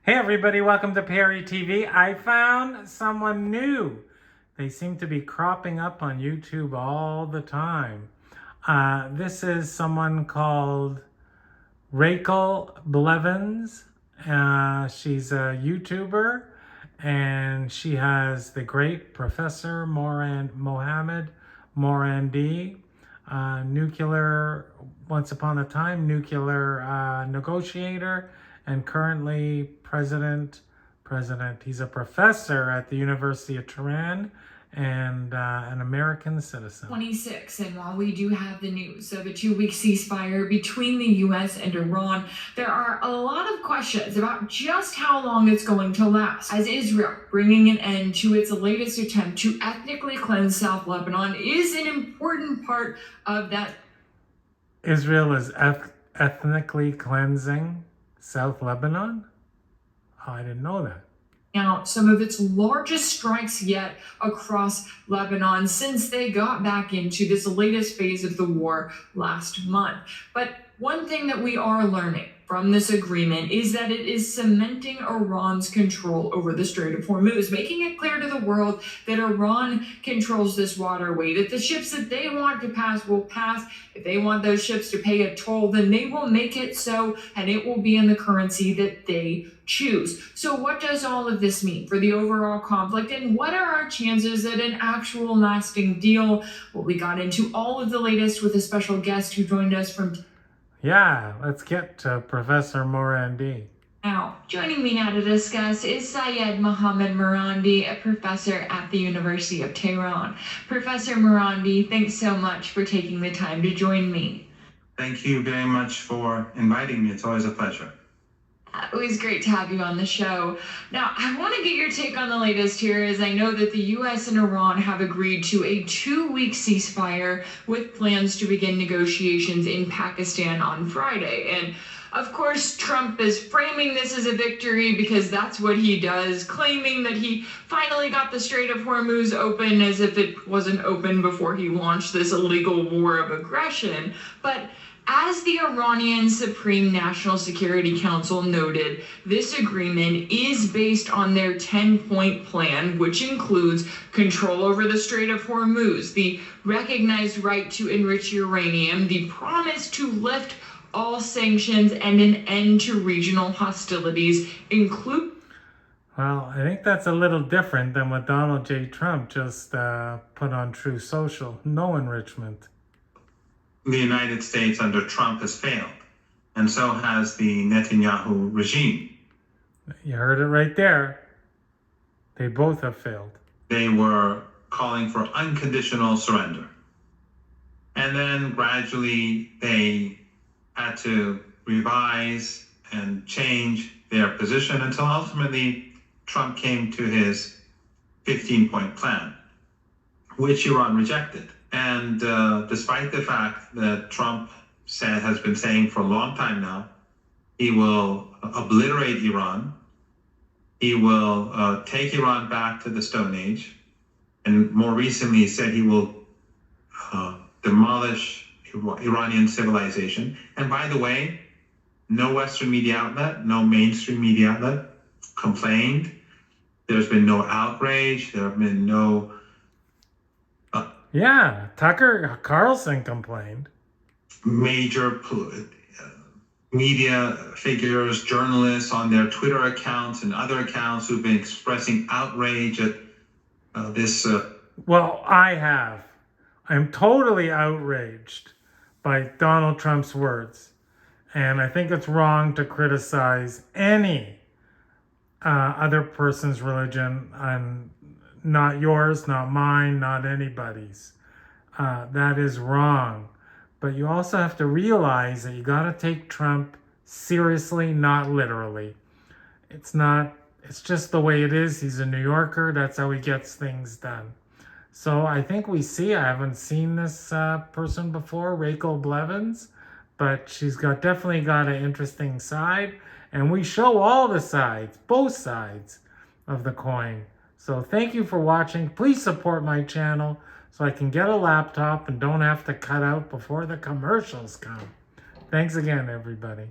Hey everybody, welcome to Perry TV. I found someone new. They seem to be cropping up on YouTube all the time. This is someone called Rachel Blevins. She's a YouTuber and she has the great Professor Mohammed Morandi, once upon a time, nuclear negotiator, and currently president. He's a professor at the University of Tehran and an American citizen. 26, and while we do have the news of a 2-week ceasefire between the U.S. and Iran, there are a lot of questions about just how long it's going to last, as Israel bringing an end to its latest attempt to ethnically cleanse South Lebanon is an important part of that. Israel is ethnically cleansing South Lebanon? Oh, I didn't know that. Out some of its largest strikes yet across Lebanon since they got back into this latest phase of the war last month. But one thing that we are learning from this agreement is that it is cementing Iran's control over the Strait of Hormuz, making it clear to the world that Iran controls this waterway, that the ships that they want to pass will pass. If they want those ships to pay a toll, then they will make it so, and it will be in the currency that they choose. So what does all of this mean for the overall conflict, and what are our chances at an actual lasting deal? Well, we got into all of the latest with a special guest who joined us from... Yeah, let's get to Professor Morandi. Now, joining me now to discuss is Syed Mohammed Morandi, a professor at the University of Tehran. Professor Morandi, thanks so much for taking the time to join me. Thank you very much for inviting me. It's always a pleasure. It was great to have you on the show. Now, I want to get your take on the latest here, as I know that the U.S. and Iran have agreed to a 2-week ceasefire with plans to begin negotiations in Pakistan on Friday. And of course, Trump is framing this as a victory because that's what he does, claiming that he finally got the Strait of Hormuz open as if it wasn't open before he launched this illegal war of aggression. But as the Iranian Supreme National Security Council noted, this agreement is based on their 10-point plan, which includes control over the Strait of Hormuz, the recognized right to enrich uranium, the promise to lift all sanctions, and an end to regional hostilities, Well, I think that's a little different than what Donald J. Trump just put on True Social. No enrichment. The United States under Trump has failed, and so has the Netanyahu regime. You heard it right there. They both have failed. They were calling for unconditional surrender. And then gradually they had to revise and change their position until ultimately Trump came to his 15-point plan, which Iran rejected. And despite the fact that Trump has been saying for a long time now, he will obliterate Iran, he will take Iran back to the Stone Age, and more recently he said he will demolish Iranian civilization. And by the way, no Western media outlet, no mainstream media outlet complained. There's been no outrage, there have been no... Yeah, Tucker Carlson complained. Major media figures, journalists on their Twitter accounts and other accounts who've been expressing outrage at this. Well, I have. I'm totally outraged by Donald Trump's words. And I think it's wrong to criticize any other person's religion, and not yours, not mine, not anybody's. That is wrong. But you also have to realize that you got to take Trump seriously, not literally. It's just the way it is. He's a New Yorker. That's how he gets things done. So I think I haven't seen this person before, Rachel Blevins, but she's definitely got an interesting side. And we show all the sides, both sides of the coin. So thank you for watching. Please support my channel so I can get a laptop and don't have to cut out before the commercials come. Thanks again, everybody.